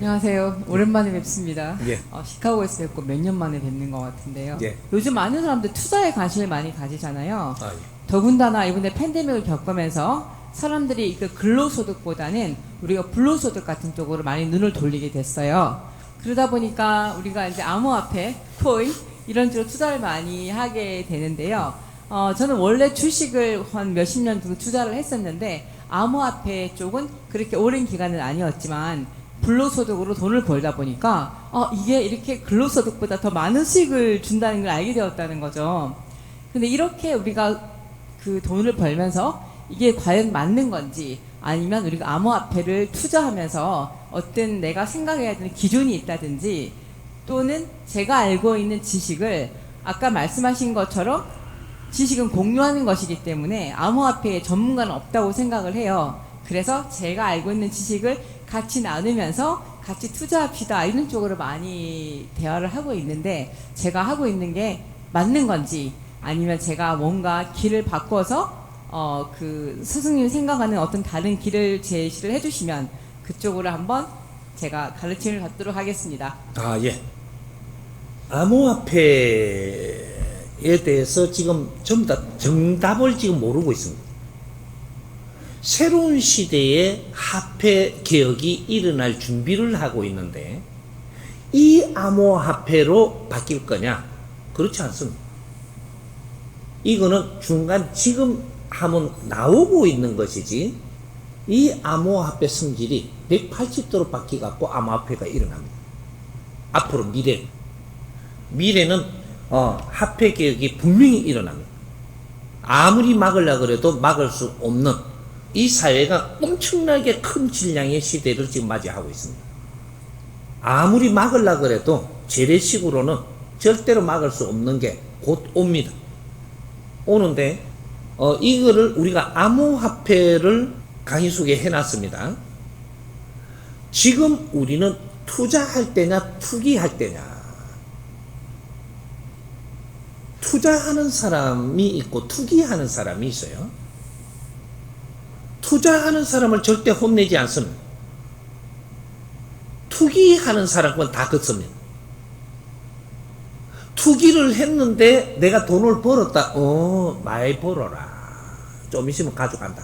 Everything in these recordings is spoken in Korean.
안녕하세요. 오랜만에 뵙습니다. 예. 시카고에서 뵙고 몇 년 만에 뵙는 것 같은데요. 예. 요즘 많은 사람들 투자에 관심을 많이 가지잖아요. 예. 더군다나 이번에 팬데믹을 겪으면서 사람들이 그 근로소득보다는 우리가 불로소득 같은 쪽으로 많이 눈을 돌리게 됐어요. 그러다 보니까 우리가 이제 암호화폐, 코인 이런 쪽으로 투자를 많이 하게 되는데요. 저는 원래 주식을 한 몇십 년 정도 투자를 했었는데 암호화폐 쪽은 그렇게 오랜 기간은 아니었지만 불로소득으로 돈을 벌다 보니까 이게 이렇게 근로소득보다 더 많은 수익을 준다는 걸 알게 되었다는 거죠. 근데 이렇게 우리가 그 돈을 벌면서 이게 과연 맞는 건지 아니면 우리가 암호화폐를 투자하면서 어떤 내가 생각해야 되는 기준이 있다든지 또는 제가 알고 있는 지식을 아까 말씀하신 것처럼 지식은 공유하는 것이기 때문에 암호화폐에 전문가는 없다고 생각을 해요. 그래서 제가 알고 있는 지식을 같이 나누면서 같이 투자합시다 이런 쪽으로 많이 대화를 하고 있는데 제가 하고 있는 게 맞는 건지 아니면 제가 뭔가 길을 바꿔서 그 스승님이 생각하는 어떤 다른 길을 제시를 해주시면 그쪽으로 한번 제가 가르침을 받도록 하겠습니다. 예. 암호화폐에 대해서 지금 전부 다 정답을 지금 모르고 있습니다. 새로운 시대에 화폐 개혁이 일어날 준비를 하고 있는데 이 암호화폐로 바뀔 거냐? 그렇지 않습니다. 이거는 중간 지금 하면 나오고 있는 것이지 이 암호화폐 성질이 180도로 바뀌어갖고 암호화폐가 일어납니다. 앞으로 미래는 화폐 개혁이 분명히 일어납니다. 아무리 막으려고 해도 막을 수 없는 이 사회가 엄청나게 큰 질량의 시대를 지금 맞이하고 있습니다. 아무리 막으려고 해도 재래식으로는 절대로 막을 수 없는 게 곧 옵니다. 오는데 이거를 우리가 암호화폐를 강의 속에 해놨습니다. 지금 우리는 투자할 때냐 투기할 때냐, 투자하는 사람이 있고 투기하는 사람이 있어요. 투자하는 사람을 절대 혼내지 않습니다. 투기하는 사람은 다 걷습니다. 투기를 했는데 내가 돈을 벌었다. 많이 벌어라. 좀 있으면 가져간다.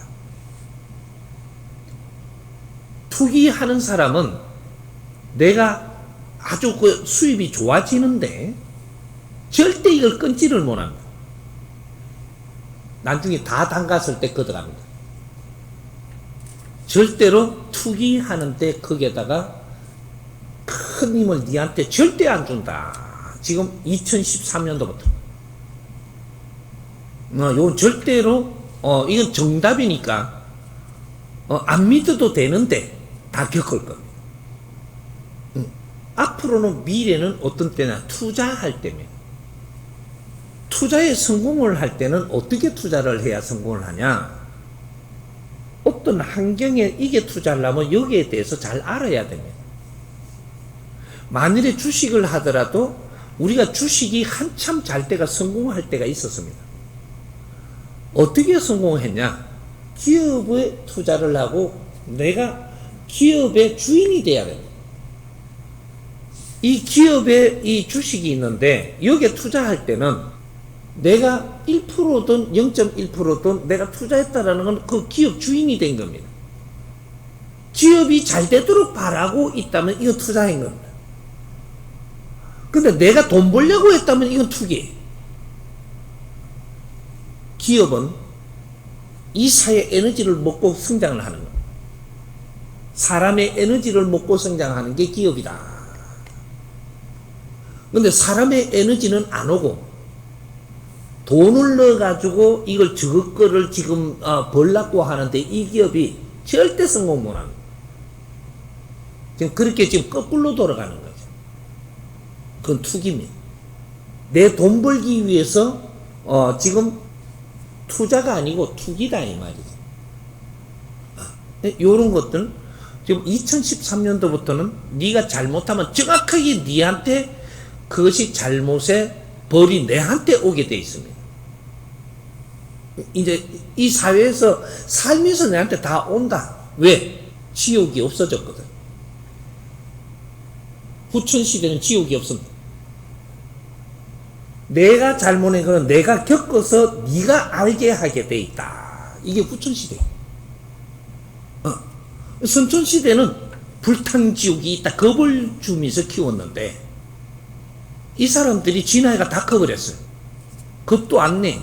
투기하는 사람은 내가 아주 그 수입이 좋아지는데 절대 이걸 끊지를 못합니다. 나중에 다 담갔을 때 걷어갑니다. 절대로 투기하는데 거기에다가 큰 힘을 니한테 절대 안 준다. 지금 2013년도부터 이건 절대로 이건 정답이니까 안 믿어도 되는데 다 겪을 겁니다. 앞으로는 미래는 어떤 때나 투자할 때입니다. 투자에 성공을 할 때는 어떻게 투자를 해야 성공을 하냐? 어떤 환경에 이게 투자하려면 여기에 대해서 잘 알아야 됩니다. 만일에 주식을 하더라도 우리가 주식이 한참 잘 때가 성공할 때가 있었습니다. 어떻게 성공했냐? 기업에 투자를 하고 내가 기업의 주인이 돼야 됩니다. 이 기업에 이 주식이 있는데 여기에 투자할 때는 내가 1%든 0.1%든 내가 투자했다라는 건 그 기업 주인이 된 겁니다. 기업이 잘 되도록 바라고 있다면 이건 투자인 겁니다. 근데 내가 돈 벌려고 했다면 이건 투기예요. 기업은 이 사회의 에너지를 먹고 성장을 하는 겁니다. 사람의 에너지를 먹고 성장하는 게 기업이다. 근데 사람의 에너지는 안 오고 돈을 넣어가지고 이걸 저것 거를 지금 벌라고 하는데 이 기업이 절대 성공 못합니다. 지금 그렇게 지금 거꾸로 돌아가는 거죠. 그건 투기입니다. 내 돈 벌기 위해서 지금 투자가 아니고 투기다 이 말이죠. 요런 것들 지금 2013년도부터는 네가 잘못하면 정확하게 네한테 그것이 잘못의 벌이 내한테 오게 돼 있습니다. 이제 이 사회에서 살면서 내한테 다 온다. 왜? 지옥이 없어졌거든. 후천시대는 지옥이 없습니다. 내가 잘못한 거는 내가 겪어서 네가 알게 하게 돼 있다. 이게 후천시대. 선천시대는 불탕지옥이 있다. 겁을 주면서 키웠는데 이 사람들이 지 나이가 다 커버렸어요. 겁도 안 내.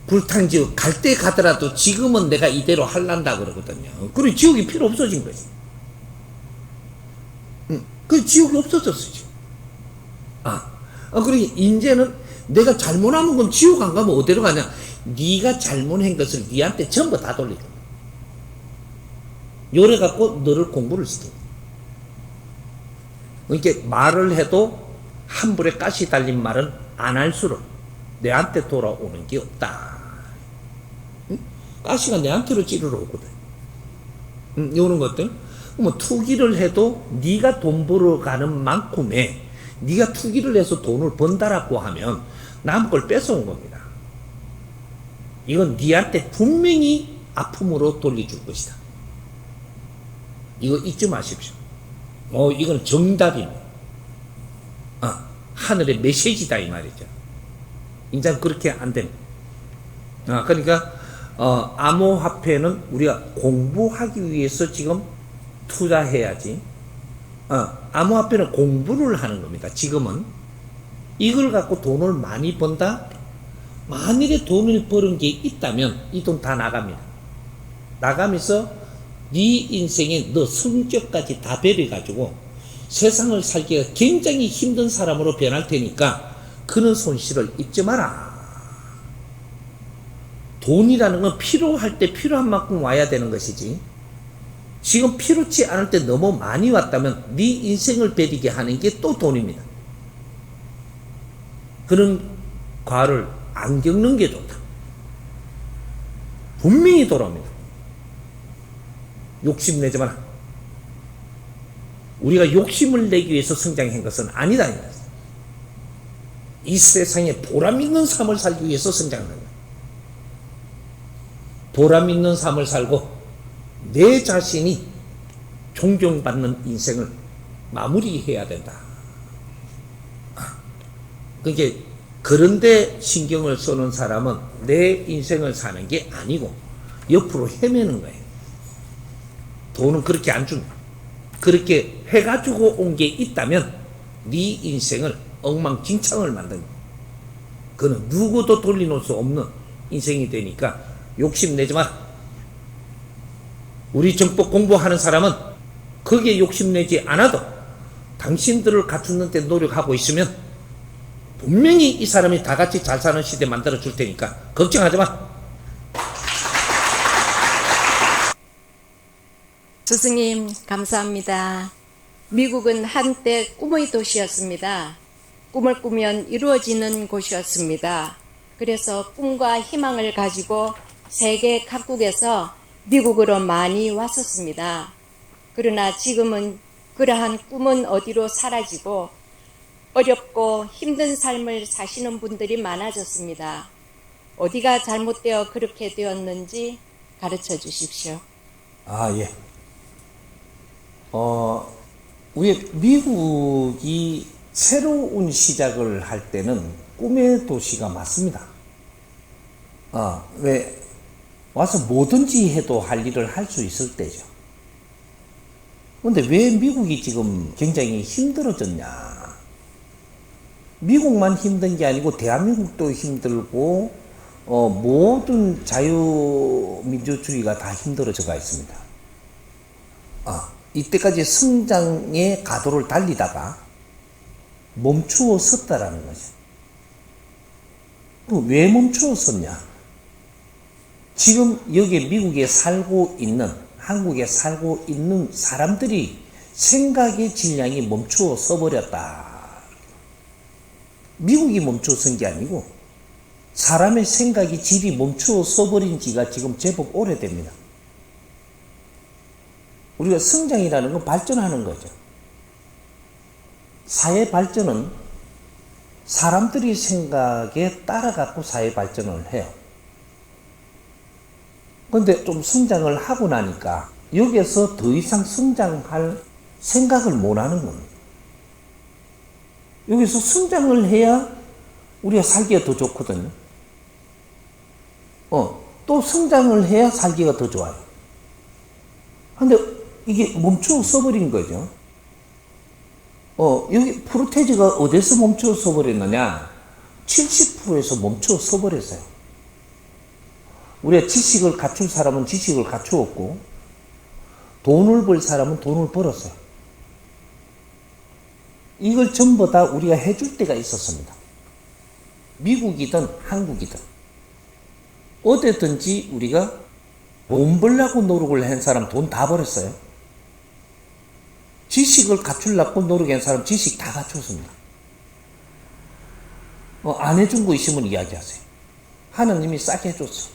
불탕지옥 갈 때 가더라도 지금은 내가 이대로 할란다 그러거든요. 그리고 지옥이 필요 없어진 거지. 그 지옥이 없어졌어요. 지금. 그리고 이제는 내가 잘못하는 건 지옥 안 가면 어디로 가냐? 네가 잘못한 것을 네한테 전부 다 돌리고 요래 갖고 너를 공부를 시켜. 이렇게 말을 해도 한 불에 가시 달린 말은 안 할수록 내한테 돌아오는 게 없다. 가시가 내한테로 찌르러 오거든. 이런 것들. 뭐 투기를 해도 네가 돈 벌어 가는 만큼의 네가 투기를 해서 돈을 번다라고 하면 남 걸 뺏어온 겁니다. 이건 네한테 분명히 아픔으로 돌려줄 것이다. 이거 잊지 마십시오. 이건 정답입니다. 하늘의 메시지다 이 말이죠. 인자 그렇게 안 됩니다. 그러니까 암호화폐는 우리가 공부하기 위해서 지금 투자해야지. 암호화폐는 공부를 하는 겁니다. 지금은 이걸 갖고 돈을 많이 번다. 만일에 돈을 버는 게 있다면 이 돈 다 나갑니다. 나가면서 네 인생에 너 성격까지 다 배려가지고 세상을 살기가 굉장히 힘든 사람으로 변할 테니까 그런 손실을 입지 마라. 돈이라는 건 필요할 때 필요한 만큼 와야 되는 것이지. 지금 필요치 않을 때 너무 많이 왔다면 네 인생을 배리게 하는 게 또 돈입니다. 그런 과를 안 겪는 게 좋다. 분명히 돌아옵니다. 욕심내지 마라. 우리가 욕심을 내기 위해서 성장한 것은 아니다. 이 세상에 보람 있는 삶을 살기 위해서 성장하는 거야. 보람 있는 삶을 살고 내 자신이 존경받는 인생을 마무리해야 된다. 그게 그런데 신경을 쓰는 사람은 내 인생을 사는 게 아니고 옆으로 헤매는 거예요. 돈은 그렇게 안 줍니다. 그렇게 해가지고 온 게 있다면 네 인생을 엉망진창을 만듭니다. 그는 누구도 돌려놓을 수 없는 인생이 되니까 욕심내지 마라. 우리 정법 공부하는 사람은 거기에 욕심내지 않아도 당신들을 갖추는 데 노력하고 있으면 분명히 이 사람이 다 같이 잘 사는 시대 만들어 줄 테니까 걱정하지 마. 스승님 감사합니다. 미국은 한때 꿈의 도시였습니다. 꿈을 꾸면 이루어지는 곳이었습니다. 그래서 꿈과 희망을 가지고 세계 각국에서 미국으로 많이 왔었습니다. 그러나 지금은 그러한 꿈은 어디로 사라지고 어렵고 힘든 삶을 사시는 분들이 많아졌습니다. 어디가 잘못되어 그렇게 되었는지 가르쳐 주십시오. 예. 왜 미국이 새로운 시작을 할 때는 꿈의 도시가 맞습니다. 왜 와서 뭐든지 해도 할 일을 할 수 있을 때죠. 근데 왜 미국이 지금 굉장히 힘들어졌냐? 미국만 힘든 게 아니고 대한민국도 힘들고 모든 자유민주주의가 다 힘들어져가 있습니다. 이때까지 성장의 가도를 달리다가 멈추어 섰다라는 거죠. 왜 멈추어 섰냐? 지금 여기 미국에 살고 있는, 한국에 살고 있는 사람들이 생각의 질량이 멈추어 서버렸다. 미국이 멈추어 선 게 아니고 사람의 생각이 질이 멈추어 서버린 지가 지금 제법 오래됩니다. 우리가 성장이라는 건 발전하는 거죠. 사회 발전은 사람들이 생각에 따라갖고 사회 발전을 해요. 그런데 좀 성장을 하고 나니까 여기에서 더 이상 성장할 생각을 못 하는 겁니다. 여기서 성장을 해야 우리가 살기가 더 좋거든요. 또 성장을 해야 살기가 더 좋아요. 근데 이게 멈춰 서버린 거죠. 여기 프로테즈가 어디서 멈춰 서버렸느냐? 70%에서 멈춰 서버렸어요. 우리가 지식을 갖출 사람은 지식을 갖추었고, 돈을 벌 사람은 돈을 벌었어요. 이걸 전부 다 우리가 해줄 때가 있었습니다. 미국이든 한국이든 어디든지 우리가 돈 벌려고 노력을 한 사람 돈 다 벌었어요. 지식을 갖추려고 노력한 사람 지식 다 갖췄습니다. 안 해준 거 있으면 이야기하세요. 하나님이 싸게 해줬어.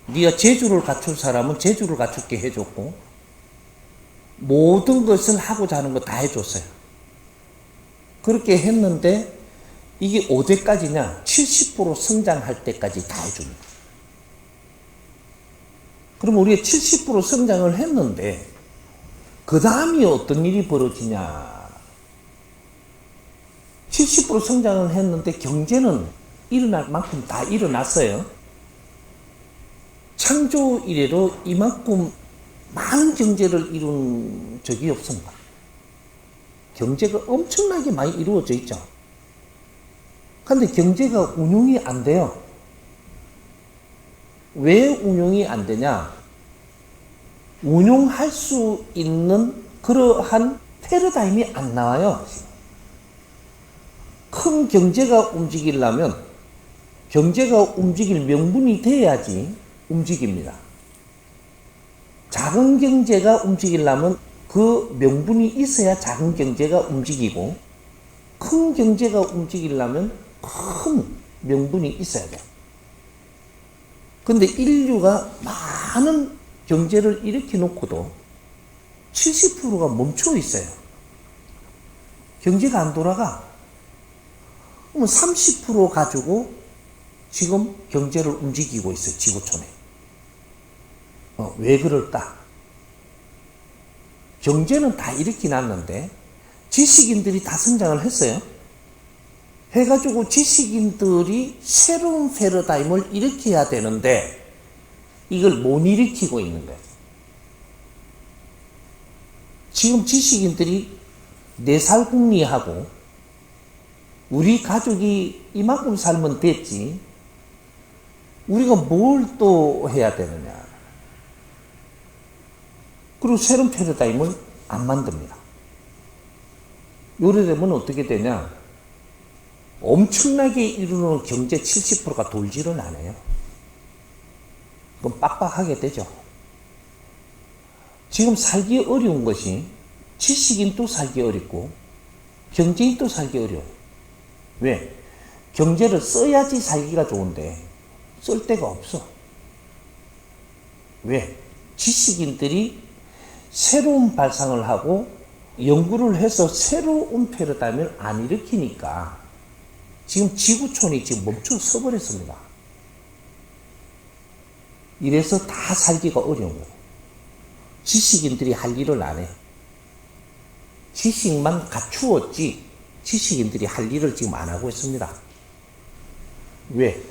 네가 재주를 갖출 사람은 재주를 갖추게 해줬고, 모든 것을 하고자 하는 거 다 해줬어요. 그렇게 했는데 이게 어디까지냐? 70% 성장할 때까지 다 해줍니다. 그럼 우리가 70% 성장을 했는데 그 다음이 어떤 일이 벌어지냐? 70% 성장을 했는데 경제는 일어날 만큼 다 일어났어요. 창조 이래로 이만큼 많은 경제를 이룬 적이 없습니다. 경제가 엄청나게 많이 이루어져 있죠. 그런데 경제가 운용이 안 돼요. 왜 운용이 안 되냐? 운용할 수 있는 그러한 패러다임이 안 나와요. 큰 경제가 움직이려면 경제가 움직일 명분이 돼야지 움직입니다. 작은 경제가 움직이려면 그 명분이 있어야 작은 경제가 움직이고, 큰 경제가 움직이려면 큰 명분이 있어야 돼요. 근데 인류가 많은 경제를 일으켜 놓고도 70%가 멈춰 있어요. 경제가 안 돌아가. 그러면 30% 가지고 지금 경제를 움직이고 있어요, 지구촌에. 왜 그럴까? 경제는 다 일으켜 놨는데 지식인들이 다 성장을 했어요. 해가지고 지식인들이 새로운 패러다임을 일으켜야 되는데 이걸 못 일으키고 있는 거예요. 지금 지식인들이 4살 궁리하고 우리 가족이 이만큼 살면 됐지, 우리가 뭘 또 해야 되느냐. 그리고 새로운 패러다임을 안 만듭니다. 요래 되면 어떻게 되냐? 엄청나게 이루는 경제 70%가 돌지를 않아요. 그럼 빡빡하게 되죠. 지금 살기 어려운 것이 지식인도 살기 어렵고 경제인도 살기 어려워요. 왜? 경제를 써야지 살기가 좋은데 쓸 데가 없어. 왜? 지식인들이 새로운 발상을 하고 연구를 해서 새로운 패러다임을 안 일으키니까 지금 지구촌이 지금 멈춰 서버렸습니다. 이래서 다 살기가 어려운 거예요. 지식인들이 할 일을 안 해. 지식만 갖추었지 지식인들이 할 일을 지금 안 하고 있습니다. 왜?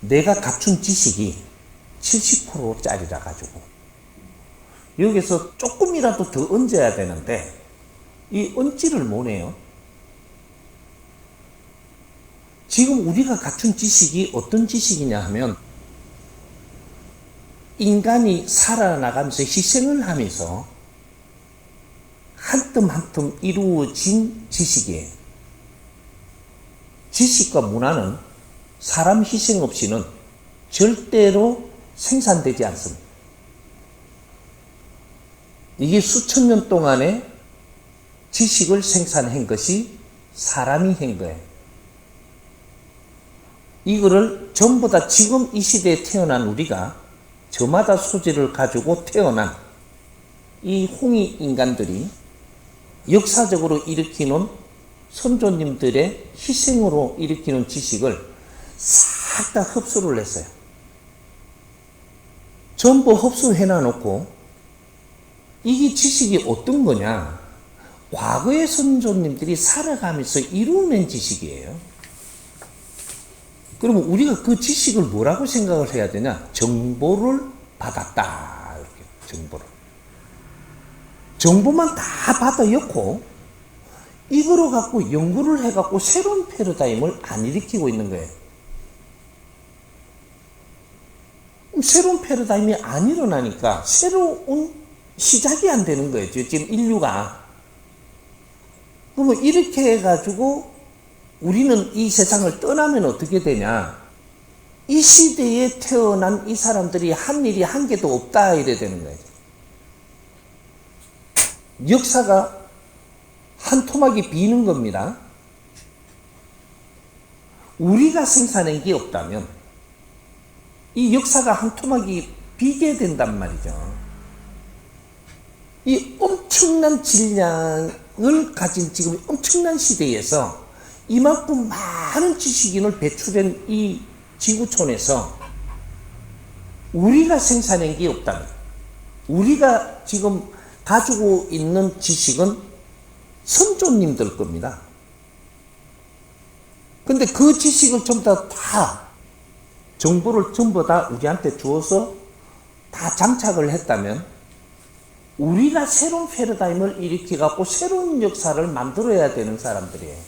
내가 갖춘 지식이 70%짜리라 가지고 여기서 조금이라도 더 얹어야 되는데 이 얹지를 못해요. 지금 우리가 갖춘 지식이 어떤 지식이냐 하면 인간이 살아나가면서 희생을 하면서 한 틈 한 틈 이루어진 지식이에요. 지식과 문화는 사람 희생 없이는 절대로 생산되지 않습니다. 이게 수천 년 동안에 지식을 생산한 것이 사람이 한 거예요. 이거를 전부 다 지금 이 시대에 태어난 우리가 저마다 소질을 가지고 태어난 이 홍이 인간들이 역사적으로 일으키는 선조님들의 희생으로 일으키는 지식을 싹 다 흡수를 했어요. 전부 흡수해 놔놓고 이게 지식이 어떤 거냐? 과거의 선조님들이 살아가면서 이루어낸 지식이에요. 그러면 우리가 그 지식을 뭐라고 생각을 해야 되냐? 정보를 받았다. 이렇게 정보를. 정보만 다 받아 엮고 이거로 갖고 연구를 해갖고 새로운 패러다임을 안 일으키고 있는 거예요. 새로운 패러다임이 안 일어나니까 새로운 시작이 안 되는 거예요. 지금 인류가. 그러면 이렇게 해가지고 우리는 이 세상을 떠나면 어떻게 되냐? 이 시대에 태어난 이 사람들이 한 일이 한 개도 없다 이래 되는 거예요. 역사가 한 토막이 비는 겁니다. 우리가 생산한 게 없다면 이 역사가 한 토막이 비게 된단 말이죠. 이 엄청난 질량을 가진 지금 엄청난 시대에서 이만큼 많은 지식인을 배출한 이 지구촌에서 우리가 생산한 게 없다면, 우리가 지금 가지고 있는 지식은 선조님들 겁니다. 근데 그 지식을 전부 다 정보를 전부 다 우리한테 주어서 다 장착을 했다면 우리가 새로운 패러다임을 일으켜갖고 새로운 역사를 만들어야 되는 사람들이에요.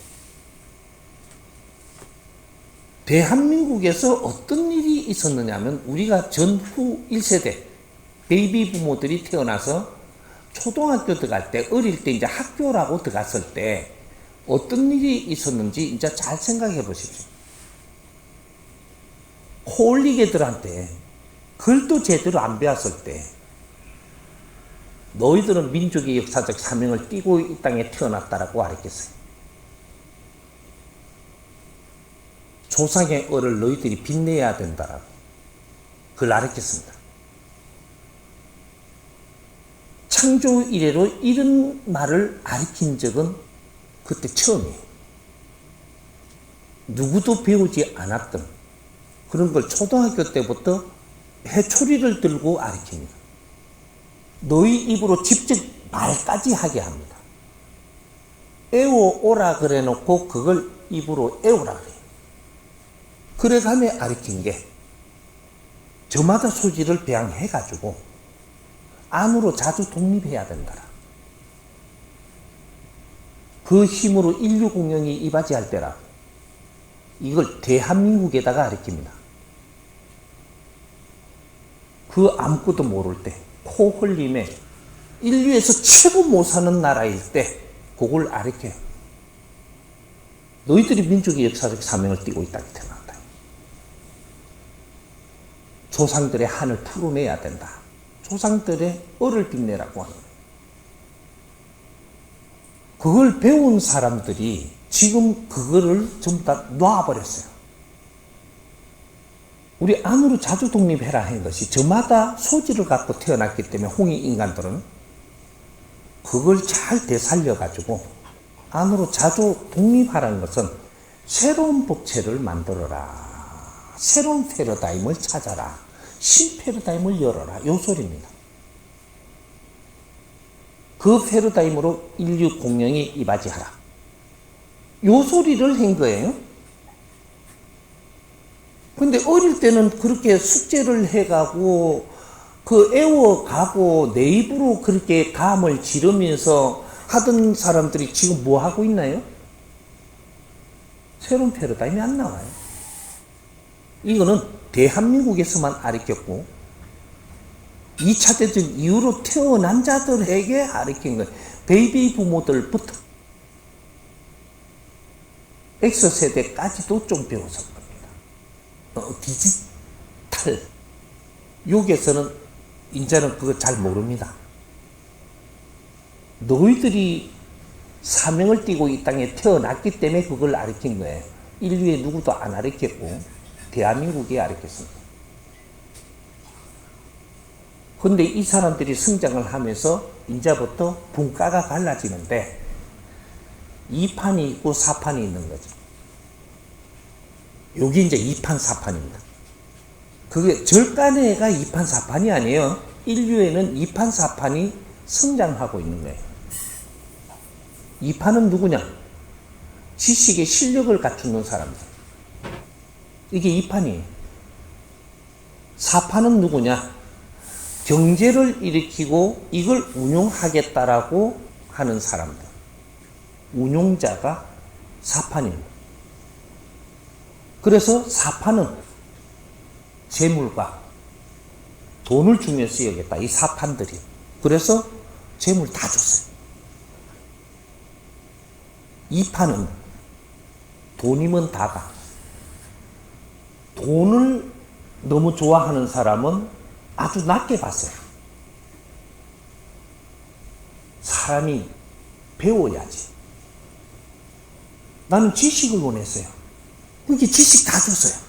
대한민국에서 어떤 일이 있었느냐면 우리가 전후 1세대 베이비 부모들이 태어나서 초등학교 들어갈 때, 어릴 때 이제 학교라고 들어갔을 때 어떤 일이 있었는지 이제 잘 생각해 보십시오. 홀리게들한테 글도 제대로 안 배웠을 때 너희들은 민족의 역사적 사명을 띠고 이 땅에 태어났다라고 가르쳤어요. 조상의 얼을 너희들이 빛내야 된다라고 그걸 가르쳤습니다. 창조 이래로 이런 말을 가르친 적은 그때 처음이에요. 누구도 배우지 않았던 그런 걸 초등학교 때부터 해초리를 들고 가르칩니다. 너희 입으로 직접 말까지 하게 합니다. 애워오라 그래 놓고 그걸 입으로 애우라 그래요. 그래 가며 가르친 게 저마다 소질을 배양해 가지고 안으로 자주 독립해야 된다. 그 힘으로 인류 공영이 이바지할 때라 이걸 대한민국에다가 가르칩니다. 그 아무것도 모를 때 코 흘림에 인류에서 최고 못 사는 나라일 때 그걸 가르쳐요. 너희들이 민족의 역사적 사명을 띠고 있다고 태어난다. 조상들의 한을 풀어내야 된다. 조상들의 얼을 빛내라고 하는 거예요. 그걸 배운 사람들이 지금 그거를 전부 다 놔버렸어요. 우리 안으로 자주 독립해라 한 것이 저마다 소질을 갖고 태어났기 때문에 홍익 인간들은 그걸 잘 되살려가지고 안으로 자주 독립하라는 것은 새로운 법체를 만들어라. 새로운 패러다임을 찾아라. 신패러다임을 열어라. 요 소리입니다. 그 패러다임으로 인류 공영이 이바지하라. 요 소리를 한 거예요. 근데 어릴 때는 그렇게 숙제를 해가고 그 애워가고 내 입으로 그렇게 감을 지르면서 하던 사람들이 지금 뭐 하고 있나요? 새로운 패러다임이 안 나와요. 이거는 대한민국에서만 가르쳤고 2차 대전 이후로 태어난 자들에게 가르친 거예요. 베이비 부모들부터 X세대까지도 좀 배웠을 겁니다. 디지털 여기에서는 이제는 그거 잘 모릅니다. 너희들이 사명을 띠고 이 땅에 태어났기 때문에 그걸 가르친 거예요. 인류에 누구도 안 가르쳤고 대한민국에 가르쳤습니다. 근데 이 사람들이 성장을 하면서 이제부터 분과가 갈라지는데 2판이 있고 4판이 있는 거죠. 여기 이제 2판 4판입니다. 그게 절간에가 2판 4판이 아니에요. 인류에는 2판 4판이 성장하고 있는 거예요. 2파는 누구냐? 지식의 실력을 갖추는 사람들. 이게 2판이에요. 4판은 누구냐? 경제를 일으키고 이걸 운용하겠다라고 하는 사람들. 운용자가 4판입니다. 그래서 4판은 재물과 돈을 중요시 여겼다. 이 4판들이. 그래서 재물 다 줬어요. 2판은 돈이면 다가. 돈을 너무 좋아하는 사람은 아주 낮게 봤어요. 사람이 배워야지. 나는 지식을 원했어요. 그게 지식 다 줬어요.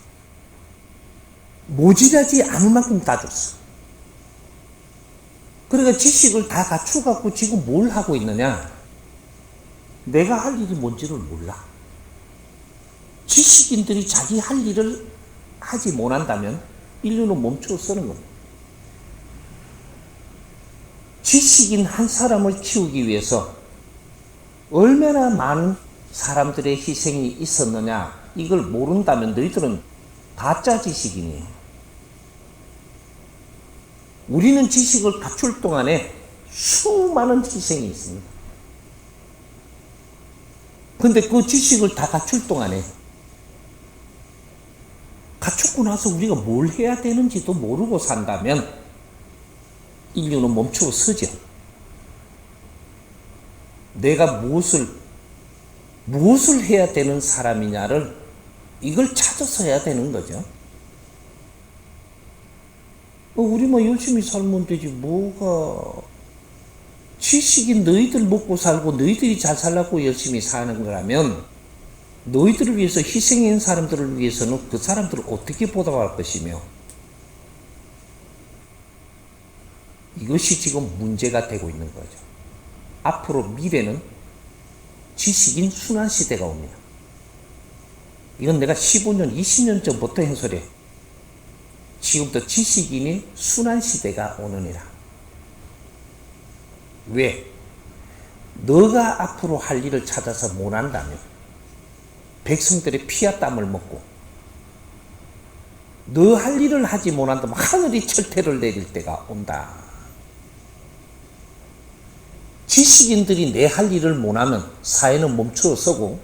모자라지 않을 만큼 다 줬어. 그러니까 지식을 다 갖추어갖고 지금 뭘 하고 있느냐? 내가 할 일이 뭔지를 몰라. 지식인들이 자기 할 일을 하지 못한다면 인류는 멈춰 서는 겁니다. 지식인 한 사람을 키우기 위해서 얼마나 많은 사람들의 희생이 있었느냐, 이걸 모른다면 너희들은 가짜 지식인이에요. 우리는 지식을 갖출 동안에 수많은 희생이 있습니다. 근데 그 지식을 다 갖출 동안에 갖추고 나서 우리가 뭘 해야 되는지도 모르고 산다면 인류는 멈추어 서죠. 내가 무엇을 해야 되는 사람이냐를 이걸 찾아서 해야 되는 거죠. 우리 뭐 열심히 살면 되지 뭐가. 지식인 너희들 먹고 살고 너희들이 잘 살라고 열심히 사는 거라면 너희들을 위해서 희생한 사람들을 위해서는 그 사람들을 어떻게 보답할 것이며, 이것이 지금 문제가 되고 있는 거죠. 앞으로 미래는 지식인 순환시대가 옵니다. 이건 내가 15년, 20년 전부터 한 소리예요. 지금부터 지식인이 순환시대가 오느니라. 왜? 너가 앞으로 할 일을 찾아서 못한다면 백성들의 피와 땀을 먹고 너 할 일을 하지 못한다면 하늘이 철퇴를 내릴 때가 온다. 지식인들이 내 할 일을 못하면 사회는 멈추어 서고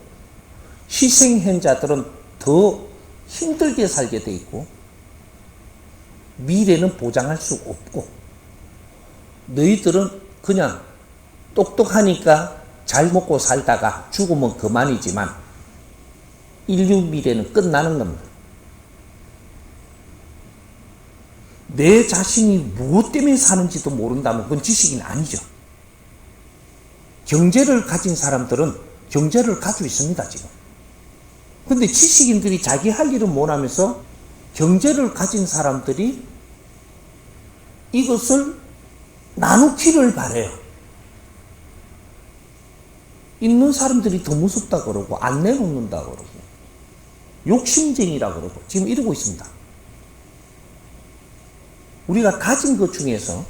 희생한 자들은 더 힘들게 살게 돼 있고 미래는 보장할 수 없고 너희들은 그냥 똑똑하니까 잘 먹고 살다가 죽으면 그만이지만 인류 미래는 끝나는 겁니다. 내 자신이 무엇 때문에 사는지도 모른다면 그건 지식인 아니죠. 경제를 가진 사람들은 경제를 가지고 있습니다, 지금. 근데 지식인들이 자기 할 일은 못하면서 경제를 가진 사람들이 이것을 나누기를 바래요. 있는 사람들이 더 무섭다 그러고 안 내놓는다 그러고 욕심쟁이라 그러고 지금 이러고 있습니다. 우리가 가진 것 중에서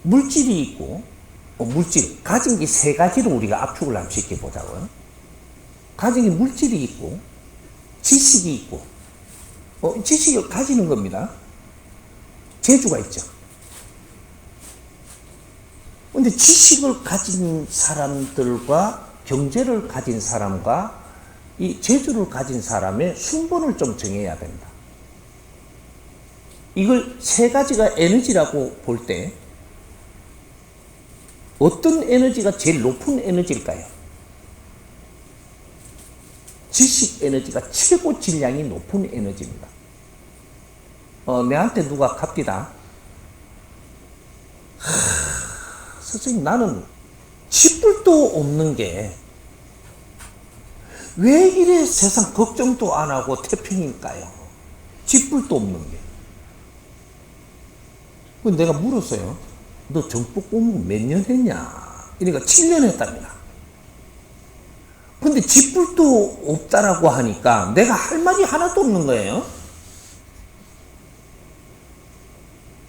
물질이 있고 가진 게 세 가지로 우리가 압축을 한번 시켜보자고요. 가진 게 물질이 있고 지식이 있고 지식을 가지는 겁니다. 재주가 있죠. 근데 지식을 가진 사람들과 경제를 가진 사람과 이 재주를 가진 사람의 순번을 좀 정해야 된다. 이걸 세 가지가 에너지라고 볼 때 어떤 에너지가 제일 높은 에너지일까요? 지식 에너지가 최고 질량이 높은 에너지입니다. 내한테 누가 갑디다. 선생님, 나는 쥐뿔도 없는 게 왜 이래 세상 걱정도 안 하고 태평일까요? 쥐뿔도 없는 게. 내가 물었어요. 너 정법 공부 몇 년 했냐? 이러니까 7년 했답니다. 근데 쥐뿔도 없다라고 하니까 내가 할 말이 하나도 없는 거예요.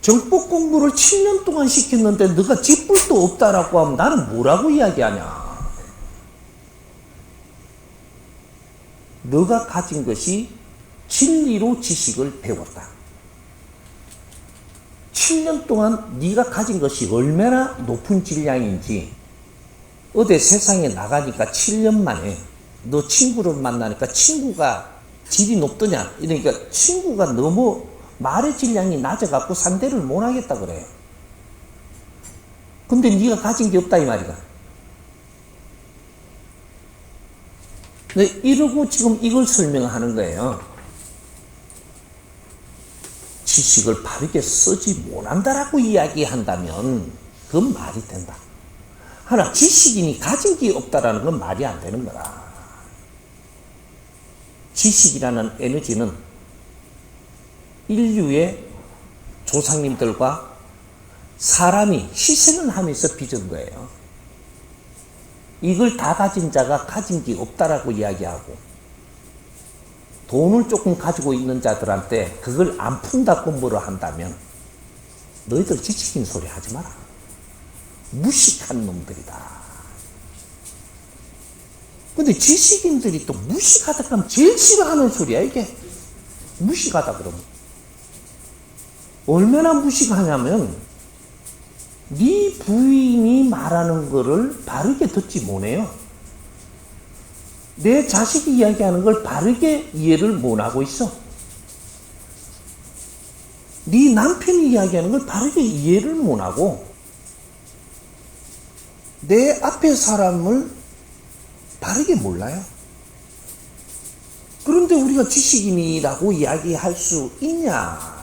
정법 공부를 7년 동안 시켰는데 너가 쥐뿔도 없다라고 하면 나는 뭐라고 이야기하냐. 너가 가진 것이 진리로 지식을 배웠다. 7년 동안 네가 가진 것이 얼마나 높은 질량인지 어디 세상에 나가니까 7년 만에 너 친구를 만나니까 친구가 질이 높더냐. 이러니까 친구가 너무 말의 질량이 낮아갖고 상대를 못하겠다 그래요. 근데 네가 가진 게 없다 이 말이다. 네, 이러고 지금 이걸 설명하는 거예요. 지식을 바르게 쓰지 못한다라고 이야기한다면 그건 말이 된다. 하나 지식인이 가진 게 없다라는 건 말이 안 되는 거라. 지식이라는 에너지는 인류의 조상님들과 사람이 희생을 하면서 빚은 거예요. 이걸 다 가진 자가 가진 게 없다라고 이야기하고 돈을 조금 가지고 있는 자들한테 그걸 안 푼다고 뭐라 한다면 너희들 지식인 소리 하지 마라. 무식한 놈들이다. 근데 지식인들이 또 무식하다 하면 제일 싫어하는 소리야 이게. 무식하다 그러면 얼마나 무식하냐면 네 부인이 말하는 거를 바르게 듣지 못해요. 내 자식이 이야기하는 걸 바르게 이해를 못하고 있어. 네 남편이 이야기하는 걸 바르게 이해를 못하고 내 앞에 사람을 바르게 몰라요. 그런데 우리가 지식인이라고 이야기할 수 있냐?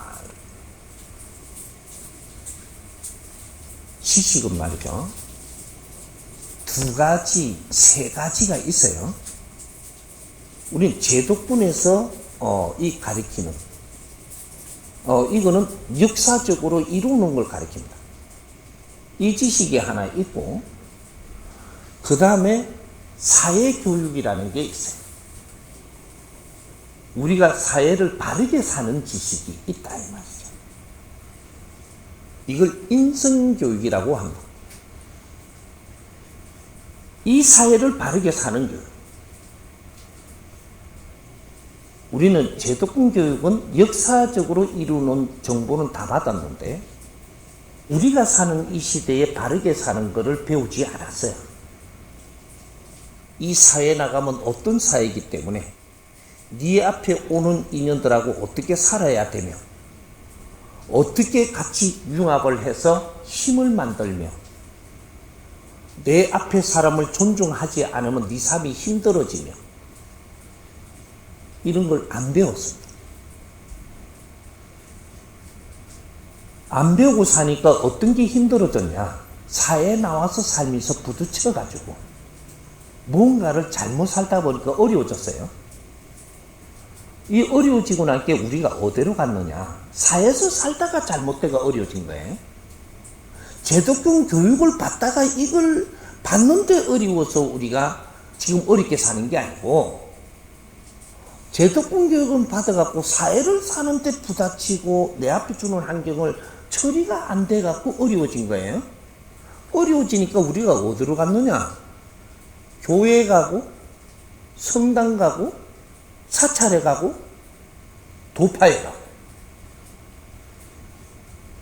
지식은 말이죠. 두 가지, 세 가지가 있어요. 우리는 제도권에서 이 가리키는 이거는 역사적으로 이루는 걸 가리킵니다. 이 지식이 하나 있고 그 다음에 사회교육이라는 게 있어요. 우리가 사회를 바르게 사는 지식이 있다 이 말이죠. 이걸 인성교육이라고 합니다. 이 사회를 바르게 사는 교육. 우리는 제도권 교육은 역사적으로 이루는 정보는 다 받았는데 우리가 사는 이 시대에 바르게 사는 것을 배우지 않았어요. 이 사회에 나가면 어떤 사회이기 때문에 네 앞에 오는 인연들하고 어떻게 살아야 되며 어떻게 같이 융합을 해서 힘을 만들며 내 앞에 사람을 존중하지 않으면 네 삶이 힘들어지며 이런 걸 안 배웠습니다. 안 배우고 사니까 어떤 게 힘들어졌냐? 사회에 나와서 살면서 부딪혀가지고 뭔가를 잘못 살다 보니까 어려워졌어요. 이 어려워지고 난 게 우리가 어디로 갔느냐? 사회에서 살다가 잘못되가 어려워진 거예요. 제도권 교육을 받다가 이걸 받는데 어려워서 우리가 지금 어렵게 사는 게 아니고 제도권 교육을 받아갖고 사회를 사는데 부딪히고 내 앞에 주는 환경을 처리가 안 돼갖고 어려워진 거예요. 어려워지니까 우리가 어디로 갔느냐? 교회 가고 성당 가고 사찰에 가고 도파에 가고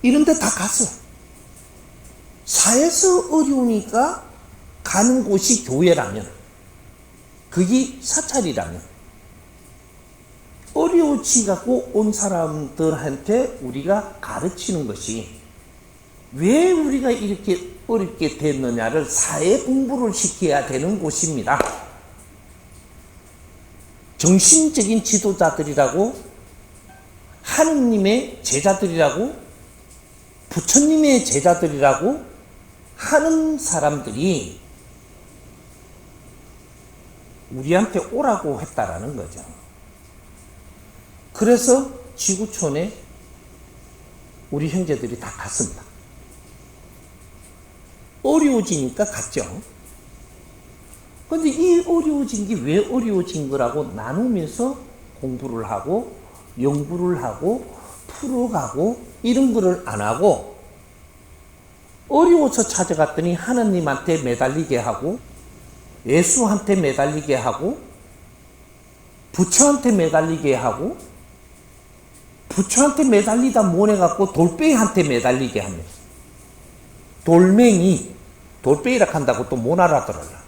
이런 데 다 갔어. 사회에서 어려우니까 가는 곳이 교회라면 그게 사찰이라면 어려워지 갖고 온 사람들한테 우리가 가르치는 것이 왜 우리가 이렇게 어렵게 됐느냐를 사회 공부를 시켜야 되는 곳입니다. 정신적인 지도자들이라고 하느님의 제자들이라고 부처님의 제자들이라고 하는 사람들이 우리한테 오라고 했다라는 거죠. 그래서 지구촌에 우리 형제들이 다 갔습니다. 어려워지니까 갔죠. 근데 이 어려워진 게 왜 어려워진 거라고 나누면서 공부를 하고 연구를 하고 풀어가고 이런 거를 안 하고 어려워서 찾아갔더니 하나님한테 매달리게 하고 예수한테 매달리게 하고 부처한테 매달리게 하고 부처한테 매달리다 못해갖고 돌뱅이한테 매달리게 합니다. 돌뱅이라 한다고 또 못 알아들어요.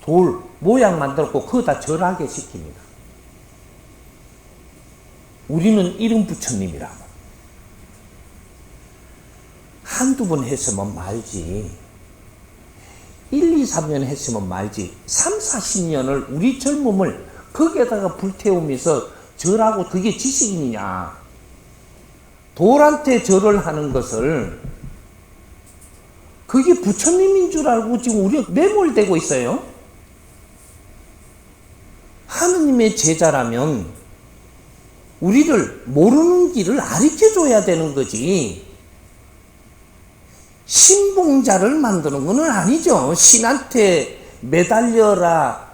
돌 모양 만들고 거기다 절하게 시킵니다. 우리는 이런 부처님이라고. 한두 번 했으면 말지. 1, 2, 3년 했으면 말지. 3, 40년을 우리 젊음을 거기에다가 불태우면서 절하고 그게 지식이냐. 돌한테 절을 하는 것을 그게 부처님인 줄 알고 지금 우리가 매몰되고 있어요. 하느님의 제자라면 우리를 모르는 길을 가르쳐줘야 되는 거지. 신봉자를 만드는 건 아니죠. 신한테 매달려라.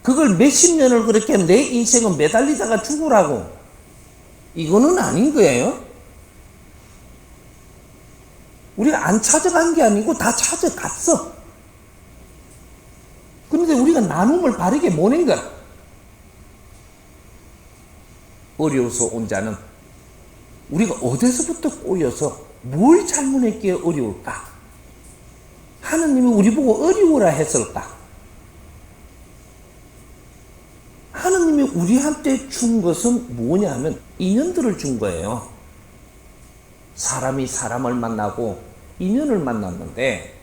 그걸 몇십 년을 그렇게 내 인생은 매달리다가 죽으라고. 이거는 아닌 거예요. 우리가 안 찾아간 게 아니고 다 찾아갔어. 그런데 우리가 나눔을 바르게 못 한 거야. 어려워서 온 자는 우리가 어디서부터 꼬여서 뭘 잘못했기에 어려울까? 하느님이 우리 보고 어려워라 했을까? 하느님이 우리한테 준 것은 뭐냐면 인연들을 준 거예요. 사람이 사람을 만나고 인연을 만났는데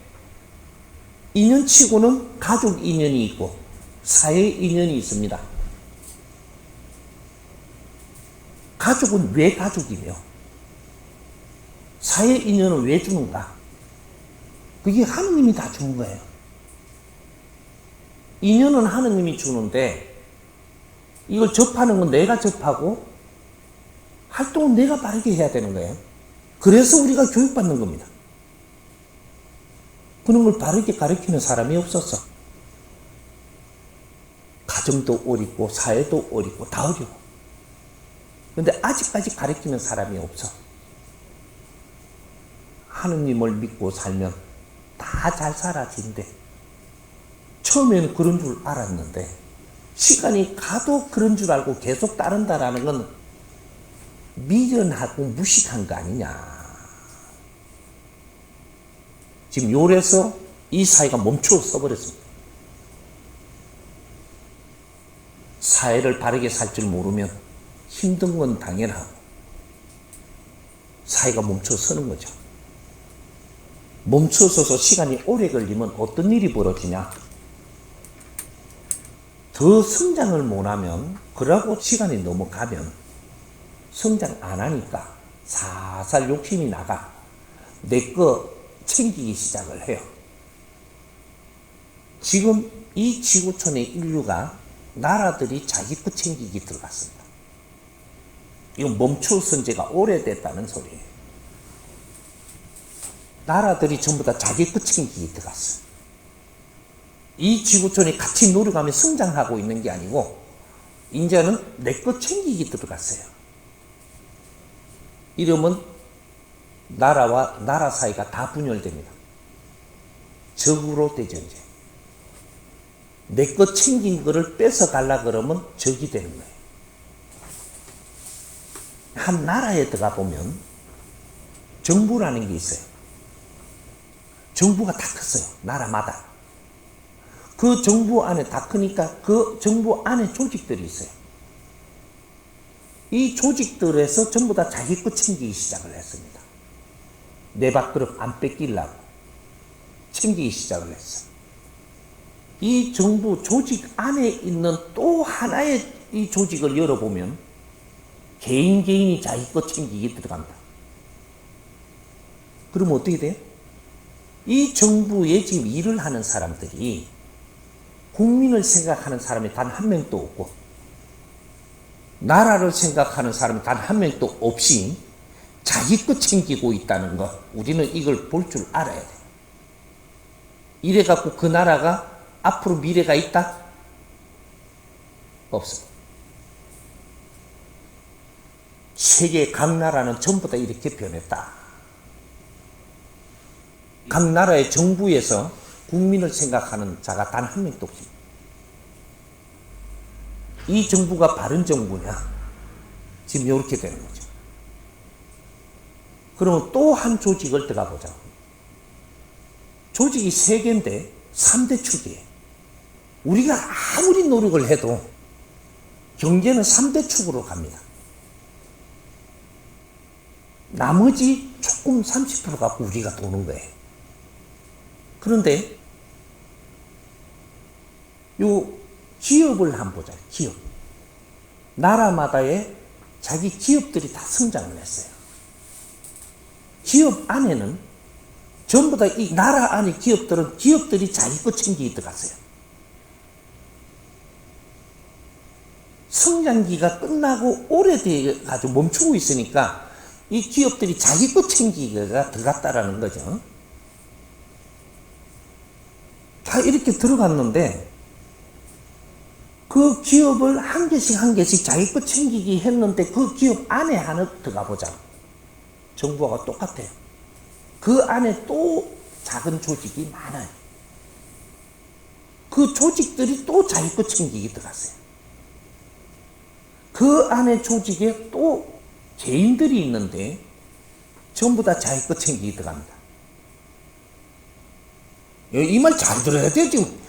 인연치고는 가족 인연이 있고 사회 인연이 있습니다. 가족은 왜 가족이며 사회 인연은 왜 주는가? 그게 하느님이 다 주는 거예요. 인연은 하느님이 주는데 이걸 접하는 건 내가 접하고 활동은 내가 바르게 해야 되는 거예요. 그래서 우리가 교육받는 겁니다. 그런 걸 바르게 가르치는 사람이 없었어. 가정도 어렵고 사회도 어렵고 다 어려워. 그런데 아직까지 가르치는 사람이 없어. 하느님을 믿고 살면 다 잘 살아진대. 처음에는 그런 줄 알았는데 시간이 가도 그런 줄 알고 계속 따른다라는 건 미련하고 무식한 거 아니냐. 지금 요래서 이 사회가 멈춰 서버렸습니다. 사회를 바르게 살 줄 모르면 힘든 건 당연하고 사회가 멈춰 서는 거죠. 멈춰 서서 시간이 오래 걸리면 어떤 일이 벌어지냐. 더 성장을 못하면 그러고 시간이 넘어가면 성장 안 하니까 살살 욕심이 나가 내 거 챙기기 시작을 해요. 지금 이 지구촌의 인류가 나라들이 자기 거 챙기기 들어갔습니다. 이건 멈춰선 지가 오래됐다는 소리예요. 나라들이 전부 다 자기 거 챙기기 들어갔어요. 이 지구촌이 같이 노력하며 성장하고 있는 게 아니고 이제는 내 거 챙기기 들어갔어요. 이러면 나라와 나라 사이가 다 분열됩니다. 적으로 되죠. 이제 내 거 챙긴 거를 뺏어 갈라 그러면 적이 되는 거예요. 한 나라에 들어가 보면 정부라는 게 있어요. 정부가 다 컸어요. 나라마다. 그 정부 안에 다 크니까 그 정부 안에 조직들이 있어요. 이 조직들에서 전부 다 자기 거 챙기기 시작을 했습니다. 내 밥그릇 안 뺏기려고 챙기기 시작을 했어요. 이 정부 조직 안에 있는 또 하나의 이 조직을 열어보면 개인이 자기 거 챙기기 들어간다. 그러면 어떻게 돼요? 이 정부에 지금 일을 하는 사람들이 국민을 생각하는 사람이 단 한 명도 없고 나라를 생각하는 사람이 단 한 명도 없이 자기 거 챙기고 있다는 거 우리는 이걸 볼 줄 알아야 돼. 이래갖고 그 나라가 앞으로 미래가 있다? 없어. 세계 각 나라는 전부 다 이렇게 변했다. 각 나라의 정부에서 국민을 생각하는 자가 단 한 명도 없습니다. 이 정부가 바른 정부냐? 지금 이렇게 되는 거죠. 그러면 또 한 조직을 들어가 보자. 조직이 3개인데 3대 축이에요. 우리가 아무리 노력을 해도 경제는 3대 축으로 갑니다. 나머지 조금 30% 갖고 우리가 도는 거예요. 그런데 요 기업을 한번 보자. 기업. 나라마다의 자기 기업들이 다 성장을 했어요. 기업 안에는 전부 다 이 나라 안의 기업들은 기업들이 자기 거 챙기게 들어갔어요. 성장기가 끝나고 오래돼가지고 멈추고 있으니까 이 기업들이 자기 거 챙기기가 들어갔다라는 거죠. 다 이렇게 들어갔는데 그 기업을 한 개씩 한 개씩 자기 거 챙기기 했는데 그 기업 안에 하나 들어가 보자. 정부가 똑같아요. 그 안에 또 작은 조직이 많아요. 그 조직들이 또 자기 거 챙기기 들어갔어요. 그 안에 조직에 또 개인들이 있는데 전부 다 자기 거 챙기기 들어갑니다. 이 말 잘 들어야 돼요. 지금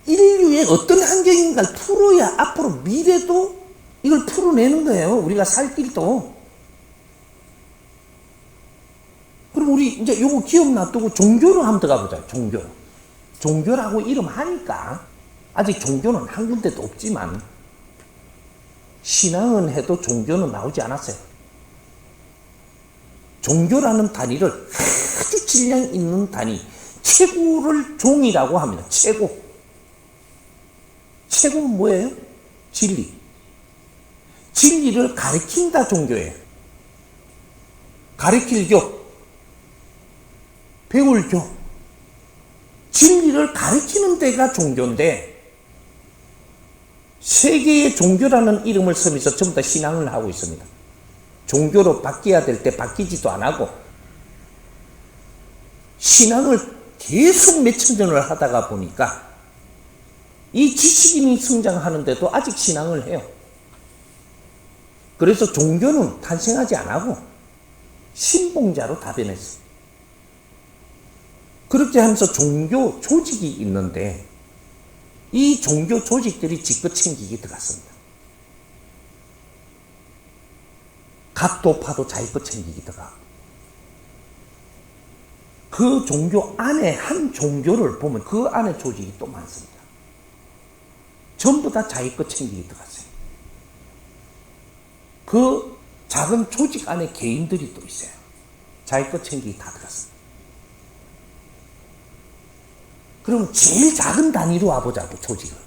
인류의 어떤 환경인가를 풀어야 앞으로 미래도 이걸 풀어내는 거예요. 우리가 살 길도. 그럼 우리 이제 요거 기업 놔두고 종교로 한번 들어가 보자. 종교. 종교라고 이름 하니까 아직 종교는 한 군데도 없지만 신앙은 해도 종교는 나오지 않았어요. 종교라는 단위를 아주 질량 있는 단위, 최고를 종이라고 합니다. 최고. 최고는 뭐예요? 진리. 진리를 가르친다 종교예요. 가르칠 교, 배울 교. 진리를 가르치는 데가 종교인데 세계의 종교라는 이름을 쓰면서 전부 다 신앙을 하고 있습니다. 종교로 바뀌어야 될 때 바뀌지도 안 하고 신앙을 계속 몇천 년을 하다가 보니까 이 지식인이 성장하는데도 아직 신앙을 해요. 그래서 종교는 탄생하지 안 하고 신봉자로 다 변했어요. 그렇게 하면서 종교 조직이 있는데 이 종교 조직들이 지껏 챙기기 들어갔습니다. 각도파도 자기 것 챙기기 들어가고 그 종교 안에 한 종교를 보면 그 안에 조직이 또 많습니다. 전부 다 자기 것 챙기기 들어갔어요. 그 작은 조직 안에 개인들이 또 있어요. 자기 것 챙기기 다 들어갔습니다. 그럼 제일 작은 단위로 와보자고, 조직을.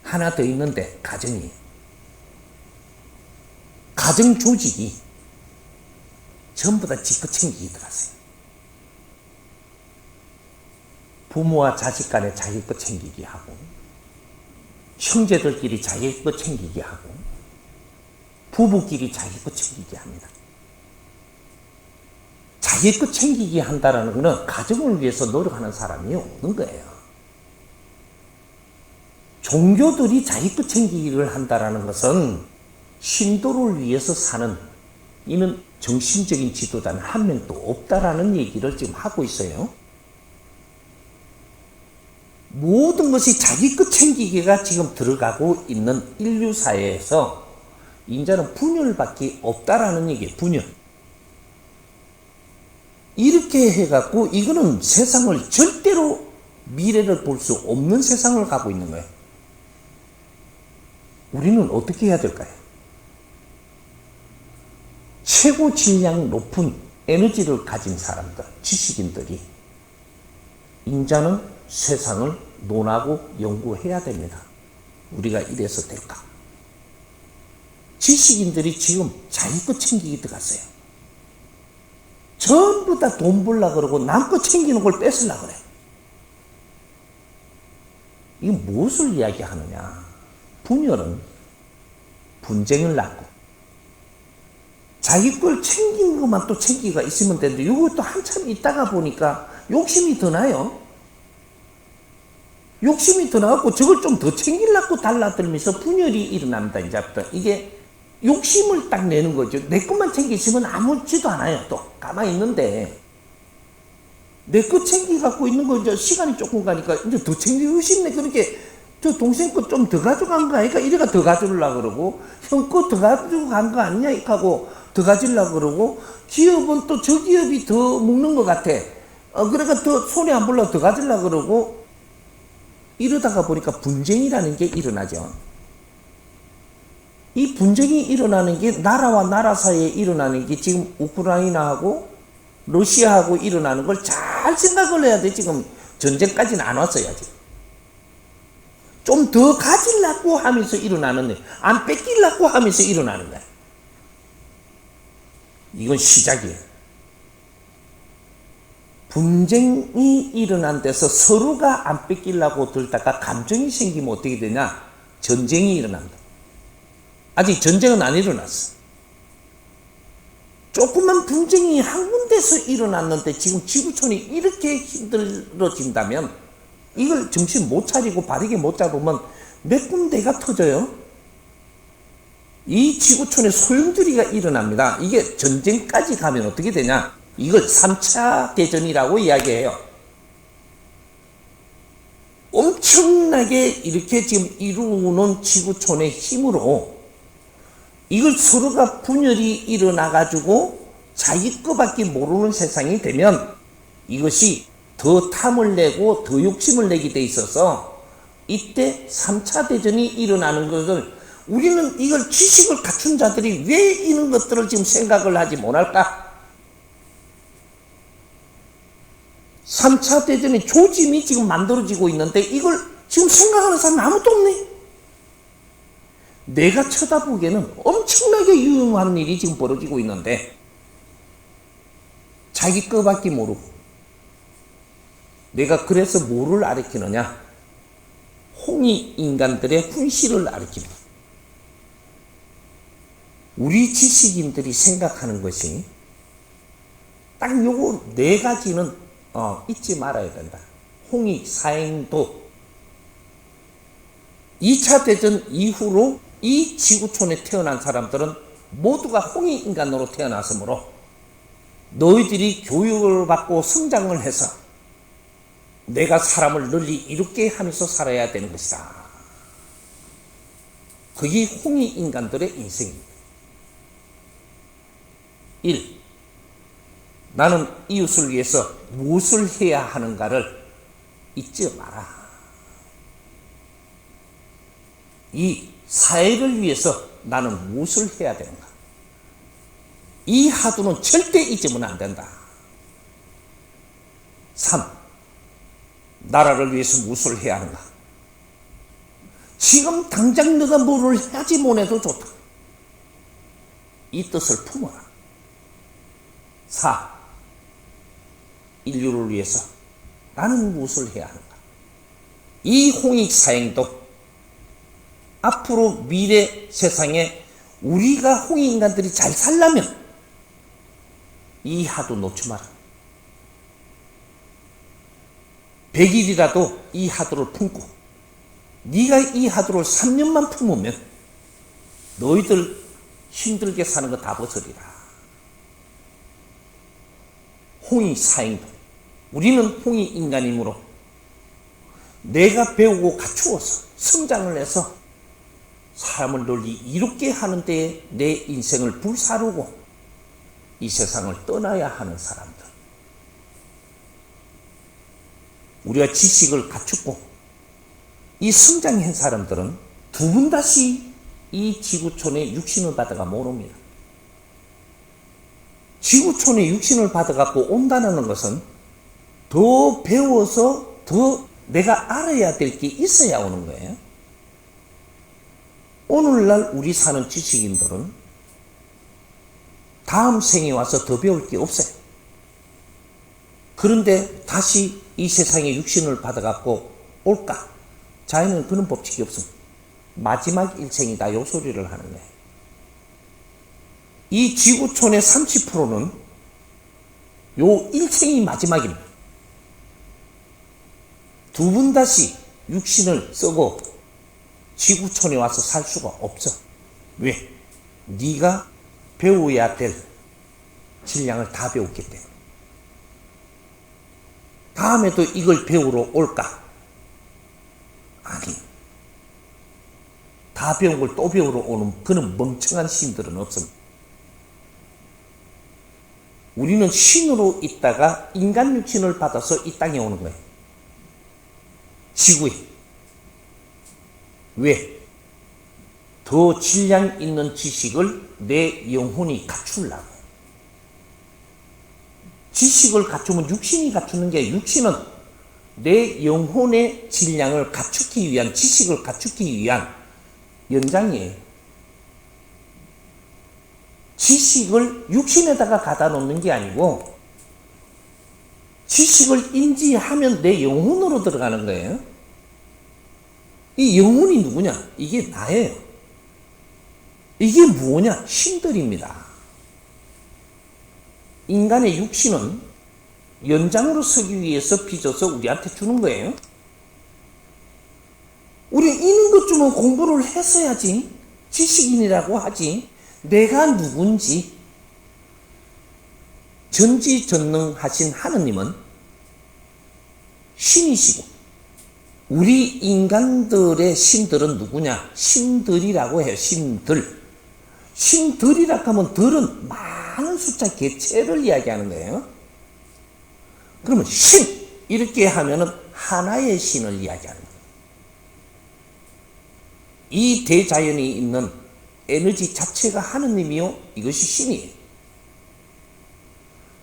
하나 더 있는데 가정이에요. 가정 조직이 전부 다 지껏 챙기기 들어갔어요. 부모와 자식 간에 자기 것 챙기기 하고 형제들끼리 자기 것 챙기기 하고 부부끼리 자기 것 챙기기 합니다. 자기 것 챙기기 한다는 것은 가정을 위해서 노력하는 사람이 없는 거예요. 종교들이 자기 것 챙기기를 한다는 것은 신도를 위해서 사는 이는 정신적인 지도자는 한 명도 없다라는 얘기를 지금 하고 있어요. 모든 것이 자기 것 챙기기가 지금 들어가고 있는 인류 사회에서 이제는 분열밖에 없다라는 얘기예요. 분열. 이렇게 해갖고 이거는 세상을 절대로 미래를 볼 수 없는 세상을 가고 있는 거예요. 우리는 어떻게 해야 될까요? 최고 질량 높은 에너지를 가진 사람들, 지식인들이 인자는 세상을 논하고 연구해야 됩니다. 우리가 이래서 될까? 지식인들이 지금 자기 것 챙기기 들어갔어요. 전부 다 돈 벌라 그러고 남 거 챙기는 걸 뺏으려고 그래. 이게 무엇을 이야기하느냐? 분열은 분쟁을 낳고 자기 걸 챙긴 것만 또 챙기가 있으면 되는데 이것도 한참 있다가 보니까 욕심이 더 나요. 욕심이 더 나고 저걸 좀 더 챙기려고 달라들면서 분열이 일어납니다. 이제부터 이게 욕심을 딱 내는 거죠. 내 것만 챙기시면 아무렇지도 않아요. 또 가만히 있는데 내 것 챙기갖고 있는 거 이제 시간이 조금 가니까 이제 더 챙기고 싶네. 그렇게 저 동생 거 좀 더 가져간 거 아니까 이래가 더 가져오려고 그러고 형 거 더 가지고 간 거 아니냐 하고 더 가지려고 그러고 기업은 또 저 기업이 더 먹는 것 같아. 그러니까 더 손에 안 불러 더 가지려고 그러고 이러다가 보니까 분쟁이라는 게 일어나죠. 이 분쟁이 일어나는 게 나라와 나라 사이에 일어나는 게 지금 우크라이나하고 러시아하고 일어나는 걸 잘 생각을 해야 돼. 지금 전쟁까지는 안 왔어요. 아직. 좀 더 가지려고 하면서 일어나는 거예요. 안 뺏기려고 하면서 일어나는 거야. 이건 시작이에요. 분쟁이 일어난 데서 서로가 안 뺏기려고 들다가 감정이 생기면 어떻게 되냐? 전쟁이 일어난다. 아직 전쟁은 안 일어났어. 조그만 분쟁이 한 군데서 일어났는데 지금 지구촌이 이렇게 힘들어진다면 이걸 정신 못 차리고 바르게 못 잡으면 몇 군데가 터져요. 이 지구촌에 소용돌이가 일어납니다. 이게 전쟁까지 가면 어떻게 되냐? 이걸 3차 대전이라고 이야기해요. 엄청나게 이렇게 지금 이루는 지구촌의 힘으로 이걸 서로가 분열이 일어나가지고 자기 거밖에 모르는 세상이 되면 이것이 더 탐을 내고 더 욕심을 내게 돼 있어서 이때 3차 대전이 일어나는 것을 우리는 이걸 지식을 갖춘 자들이 왜 이런 것들을 지금 생각을 하지 못할까? 3차 대전의 조짐이 지금 만들어지고 있는데 이걸 지금 생각하는 사람이 아무도 없네. 내가 쳐다보기에는 엄청나게 유용한 일이 지금 벌어지고 있는데 자기 거밖에 모르고 내가 그래서 뭐를 가르치느냐? 홍익 인간들의 훈시를 가르칩니다. 우리 지식인들이 생각하는 것이 딱 요거 네 가지는 잊지 말아야 된다. 홍익 사행도 2차 대전 이후로 이 지구촌에 태어난 사람들은 모두가 홍익 인간으로 태어났으므로 너희들이 교육을 받고 성장을 해서 내가 사람을 널리 이롭게 하면서 살아야 되는 것이다. 그게 홍익 인간들의 인생입니다. 1. 나는 이웃을 위해서 무엇을 해야 하는가를 잊지 마라. 2. 사회를 위해서 나는 무엇을 해야 되는가. 이 하두는 절대 잊으면 안 된다. 3. 나라를 위해서 무엇을 해야 하는가. 지금 당장 너가 뭐를 하지 못해도 좋다. 이 뜻을 품어라. 4. 인류를 위해서 나는 무엇을 해야 하는가. 이 홍익 사행도 앞으로 미래 세상에 우리가 홍익 인간들이 잘 살려면 이 하도 놓지 마라. 100일이라도 이 하도를 품고 네가 이 하도를 3년만 품으면 너희들 힘들게 사는 거 다 벗으리라. 홍익 사행도 우리는 홍익 인간이므로 내가 배우고 갖추어서 성장을 해서 사람을 널리 이롭게 하는 데에 내 인생을 불사르고 이 세상을 떠나야 하는 사람들. 우리가 지식을 갖추고 이 성장한 사람들은 두 번 다시 이 지구촌에 육신을 받아가 못 옵니다. 지구촌에 육신을 받아갖고 온다는 것은 더 배워서 더 내가 알아야 될 게 있어야 오는 거예요. 오늘날 우리 사는 지식인들은 다음 생에 와서 더 배울 게 없어요. 그런데 다시 이 세상에 육신을 받아갖고 올까? 자연은 그런 법칙이 없습니다. 마지막 일생이다 요 소리를 하는 거예요. 이 지구촌의 30%는 요 일생이 마지막입니다. 두 번 다시 육신을 쓰고 지구촌에 와서 살 수가 없어. 왜? 네가 배워야 될 질량을 다 배웠기 때문에. 다음에도 이걸 배우러 올까? 아니. 다 배운 걸 또 배우러 오는 그런 멍청한 신들은 없습니다. 우리는 신으로 있다가 인간 육신을 받아서 이 땅에 오는 거예요. 지구에. 왜? 더 질량 있는 지식을 내 영혼이 갖추려고. 지식을 갖추면 육신이 갖추는 게 아니라 육신은 내 영혼의 질량을 갖추기 위한, 지식을 갖추기 위한 연장이에요. 지식을 육신에다가 갖다 놓는 게 아니고 지식을 인지하면 내 영혼으로 들어가는 거예요. 이 영혼이 누구냐? 이게 나예요. 이게 뭐냐? 신들입니다. 인간의 육신은 연장으로 서기 위해서 빚어서 우리한테 주는 거예요. 우리 있는 것 주면 공부를 했어야지. 지식인이라고 하지. 내가 누군지. 전지전능하신 하느님은 신이시고 우리 인간들의 신들은 누구냐? 신들이라고 해요. 신들. 신들이라고 하면 들은 많은 숫자 개체를 이야기하는 거예요. 그러면 신 이렇게 하면은 하나의 신을 이야기하는 거예요. 이 대자연이 있는 에너지 자체가 하느님이요, 이것이 신이에요.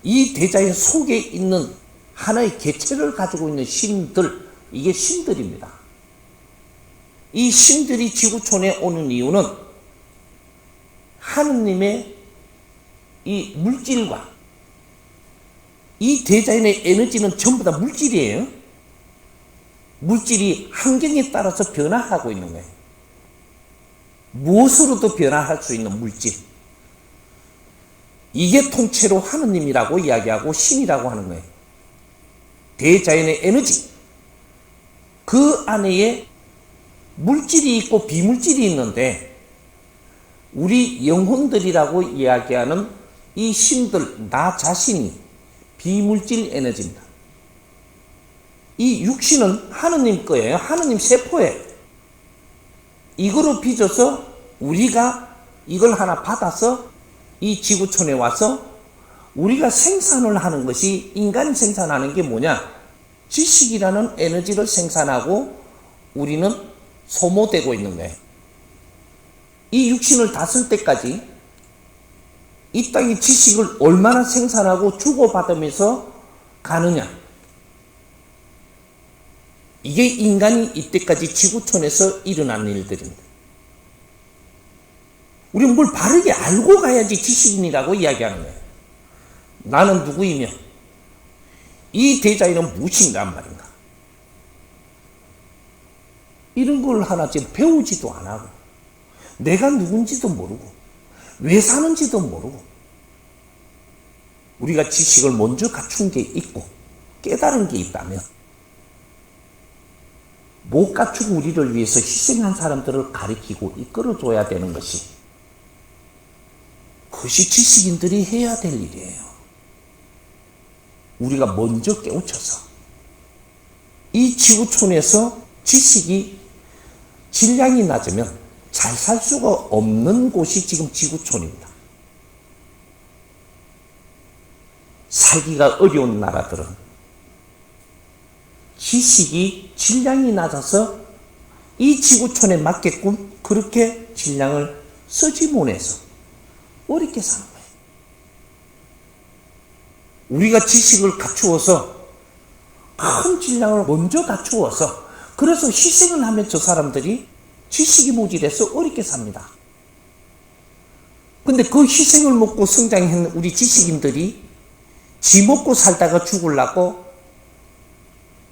이 대자연 속에 있는 하나의 개체를 가지고 있는 신들, 이게 신들입니다. 이 신들이 지구촌에 오는 이유는 하느님의 이 물질과 이 대자연의 에너지는 전부 다 물질이에요. 물질이 환경에 따라서 변화하고 있는 거예요. 무엇으로도 변화할 수 있는 물질. 이게 통째로 하느님이라고 이야기하고 신이라고 하는 거예요. 대자연의 에너지. 그 안에 물질이 있고 비물질이 있는데 우리 영혼들이라고 이야기하는 이 신들, 나 자신이 비물질 에너지입니다. 이 육신은 하느님 거예요. 하느님 세포예요. 이거로 빚어서 우리가 이걸 하나 받아서 이 지구촌에 와서 우리가 생산을 하는 것이, 인간이 생산하는 게 뭐냐? 지식이라는 에너지를 생산하고 우리는 소모되고 있는 거예요. 이 육신을 다 쓸 때까지 이 땅의 지식을 얼마나 생산하고 주고받으면서 가느냐. 이게 인간이 이때까지 지구촌에서 일어난 일들입니다. 우리는 뭘 바르게 알고 가야지 지식인이라고 이야기하는 거예요. 나는 누구이며 이 대자연은 무엇인가 말인가. 이런 걸 하나 지금 배우지도 안 하고 내가 누군지도 모르고 왜 사는지도 모르고 우리가 지식을 먼저 갖춘 게 있고 깨달은 게 있다면 못 갖추고 우리를 위해서 희생한 사람들을 가리키고 이끌어줘야 되는 것이, 그것이 지식인들이 해야 될 일이에요. 우리가 먼저 깨우쳐서 이 지구촌에서 지식이 질량이 낮으면 잘 살 수가 없는 곳이 지금 지구촌입니다. 살기가 어려운 나라들은 지식이 질량이 낮아서 이 지구촌에 맞게끔 그렇게 질량을 쓰지 못해서 어렵게 사는 거예요. 우리가 지식을 갖추어서 큰 질량을 먼저 갖추어서 그래서 희생을 하면 저 사람들이 지식이 모질해서 어렵게 삽니다. 근데 그 희생을 먹고 성장한 우리 지식인들이 지 먹고 살다가 죽으려고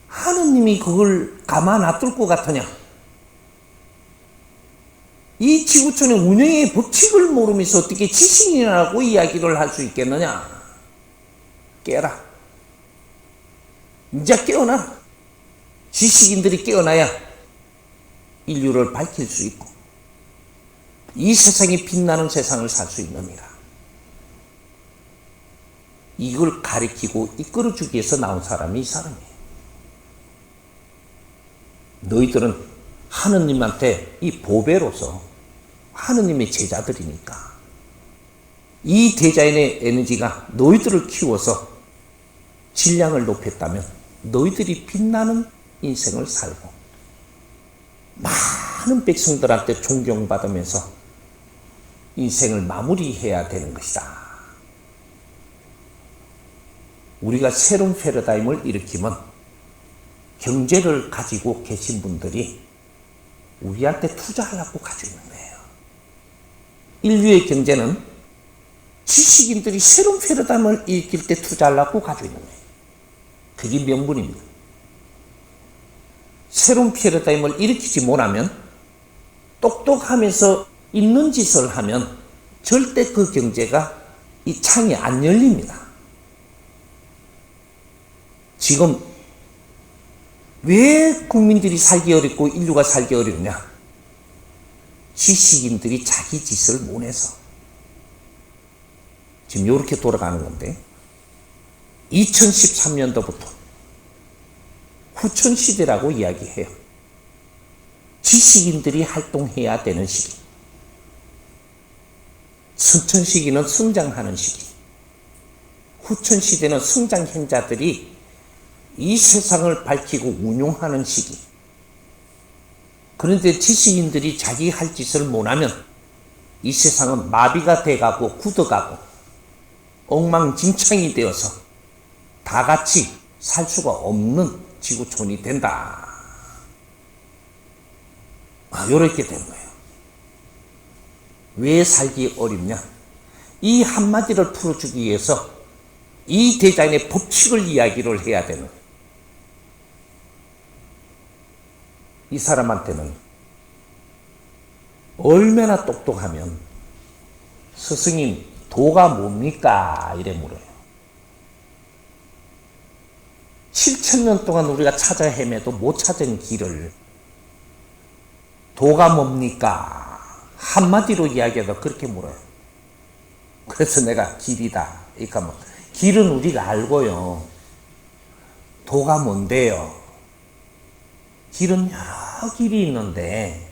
하느님이 그걸 가만 놔둘 것 같으냐? 이 지구촌의 운영의 법칙을 모르면서 어떻게 지식인이라고 이야기를 할 수 있겠느냐? 깨라. 이제 깨어나. 지식인들이 깨어나야 인류를 밝힐 수 있고 이 세상이 빛나는 세상을 살 수 있느니라. 이걸 가리키고 이끌어주기 위해서 나온 사람이 이 사람이에요. 너희들은 하느님한테 이 보배로서 하느님의 제자들이니까 이 대자연의 에너지가 너희들을 키워서 질량을 높였다면 너희들이 빛나는 인생을 살고 많은 백성들한테 존경받으면서 인생을 마무리해야 되는 것이다. 우리가 새로운 패러다임을 일으키면 경제를 가지고 계신 분들이 우리한테 투자하려고 가지고 있는 거예요. 인류의 경제는 지식인들이 새로운 패러다임을 일으킬 때 투자하려고 가지고 있는 거예요. 그게 명분입니다. 새로운 패러다임을 일으키지 못하면 똑똑하면서 있는 짓을 하면 절대 그 경제가 이 창이 안 열립니다. 지금 왜 국민들이 살기 어렵고 인류가 살기 어렵냐? 지식인들이 자기 짓을 못해서. 지금 이렇게 돌아가는 건데 2013년도부터 후천시대라고 이야기해요. 지식인들이 활동해야 되는 시기. 선천시기는 성장하는 시기. 후천시대는 성장행자들이 이 세상을 밝히고 운용하는 시기. 그런데 지식인들이 자기 할 짓을 못하면 이 세상은 마비가 돼가고 굳어가고 엉망진창이 되어서 다 같이 살 수가 없는 지구촌이 된다. 이렇게 된 거예요. 왜 살기 어렵냐? 이 한마디를 풀어주기 위해서 이 대자연의 법칙을 이야기를 해야 되는 거예요. 이 사람한테는 얼마나 똑똑하면 스승님 도가 뭡니까? 이래 물어요. 7,000년 동안 우리가 찾아 헤매도 못 찾은 길을 도가 뭡니까? 한마디로 이야기해도 그렇게 물어요. 그래서 내가 길이다. 그러니까 뭐 길은 우리가 알고요. 도가 뭔데요? 길은 여러 길이 있는데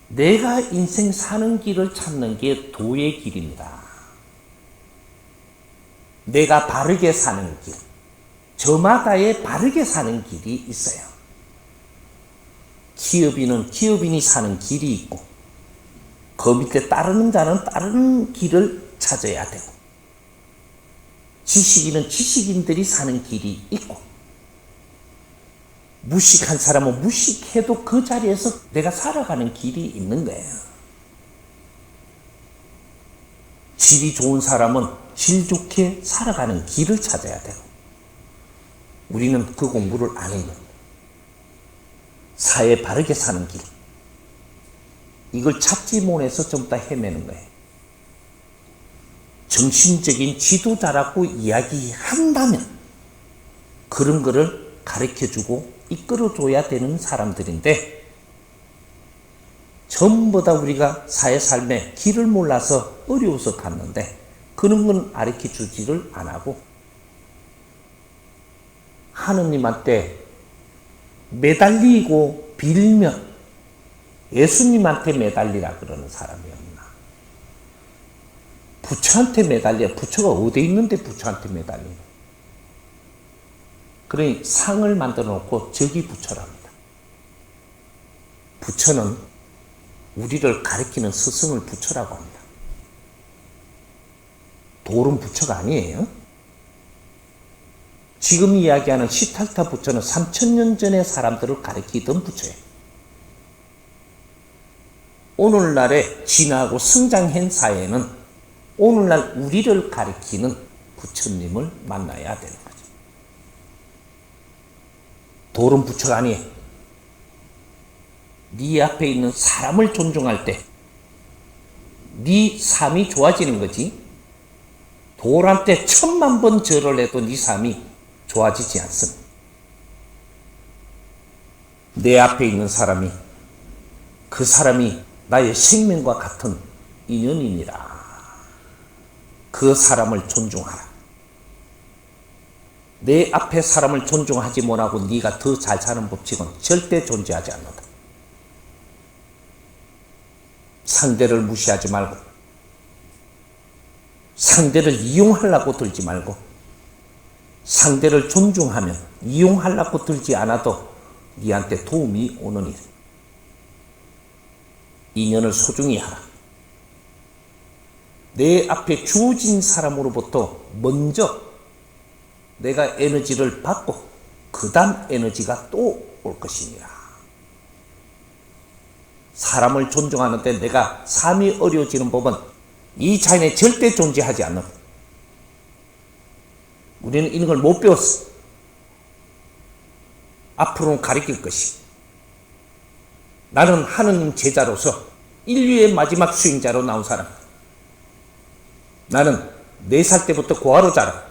내가 인생 사는 길을 찾는 게 도의 길입니다. 내가 바르게 사는 길. 저마다의 바르게 사는 길이 있어요. 기업인은 기업인이 사는 길이 있고 그 밑에 따르는 자는 다른 길을 찾아야 되고 지식인은 지식인들이 사는 길이 있고 무식한 사람은 무식해도 그 자리에서 내가 살아가는 길이 있는 거예요. 질이 좋은 사람은 질 좋게 살아가는 길을 찾아야 되고 우리는 그 공부를 안 해요. 사회 바르게 사는 길. 이걸 찾지 못해서 좀 더 헤매는 거예요. 정신적인 지도자라고 이야기한다면 그런 거를 가르쳐주고 이끌어줘야 되는 사람들인데 전부 다 우리가 사회 삶에 길을 몰라서 어려워서 갔는데 그런 건 가르쳐주지를 안 하고 하느님한테 매달리고 빌면 예수님한테 매달리라 그러는 사람이었나? 부처한테 매달려. 부처가 어디 있는데 부처한테 매달리나? 그러니 상을 만들어 놓고 저기 부처랍니다. 부처는 우리를 가리키는 스승을 부처라고 합니다. 돌은 부처가 아니에요. 지금 이야기하는 시탈타 부처는 3000년 전의 사람들을 가리키던 부처예요. 오늘날의 진화하고 성장한 사회는 오늘날 우리를 가리키는 부처님을 만나야 되는 거죠. 돌은 부처가 아니에요. 네 앞에 있는 사람을 존중할 때 네 삶이 좋아지는 거지. 돌한테 1000만 번 절을 해도 네 삶이 좋아지지 않습니다. 내 앞에 있는 사람이 그 사람이 나의 생명과 같은 인연이니라. 그 사람을 존중하라. 내 앞에 사람을 존중하지 못하고 네가 더 잘 사는 법칙은 절대 존재하지 않는다. 상대를 무시하지 말고 상대를 이용하려고 들지 말고 상대를 존중하면 이용하려고 들지 않아도 네한테 도움이 오는 일. 인연을 소중히 하라. 내 앞에 주어진 사람으로부터 먼저 내가 에너지를 받고 그 다음 에너지가 또 올 것이니라. 사람을 존중하는데 내가 삶이 어려워지는 법은 이 자연에 절대 존재하지 않는 것. 우리는 이런 걸 못 배웠어. 앞으로는 가르칠 것이. 나는 하느님 제자로서 인류의 마지막 수행자로 나온 사람. 나는 4살 때부터 고아로 자라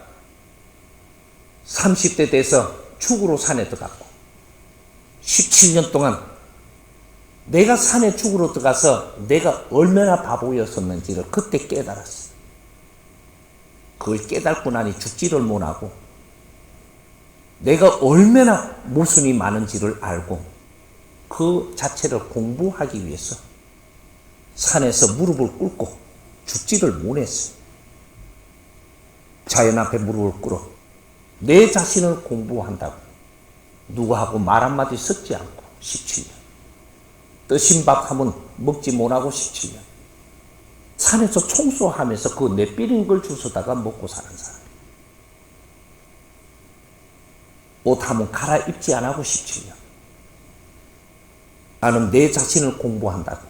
30대 돼서 축으로 산에 들어갔고 17년 동안 내가 산에 죽으러 들어가서 내가 얼마나 바보였었는지를 그때 깨달았어. 그걸 깨닫고 나니 죽지를 못하고 내가 얼마나 모순이 많은지를 알고 그 자체를 공부하기 위해서 산에서 무릎을 꿇고 죽지를 못했어. 자연 앞에 무릎을 꿇어 내 자신을 공부한다고 누구하고 말 한마디 섞지 않고 17년. 뜨신 밥 하면 먹지 못하고 17년. 산에서 청소하면서 그 내삐린 걸 주워다가 먹고 사는 사람. 옷 하면 갈아입지 않고 17년. 나는 내 자신을 공부한다고.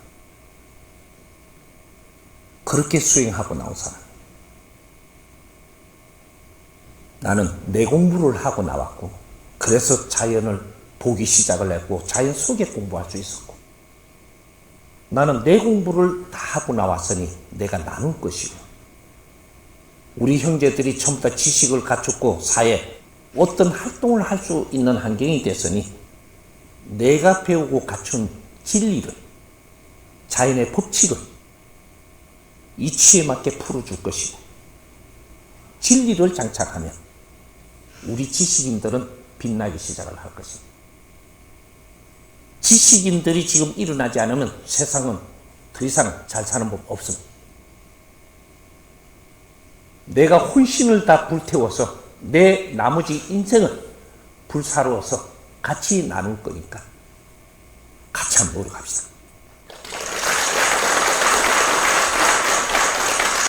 그렇게 수행하고 나온 사람. 나는 내 공부를 하고 나왔고, 그래서 자연을 보기 시작을 했고, 자연 속에 공부할 수 있었고, 나는 내 공부를 다 하고 나왔으니 내가 나눌 것이고, 우리 형제들이 전부 다 지식을 갖췄고 사회에 어떤 활동을 할 수 있는 환경이 됐으니 내가 배우고 갖춘 진리를, 자연의 법칙을 이치에 맞게 풀어줄 것이고, 진리를 장착하면 우리 지식인들은 빛나기 시작을 할 것입니다. 지식인들이 지금 일어나지 않으면 세상은 더 이상 잘 사는 법 없습니다. 내가 혼신을 다 불태워서 내 나머지 인생을 불사르워서 같이 나눌 거니까 같이 한번 놀러 갑시다.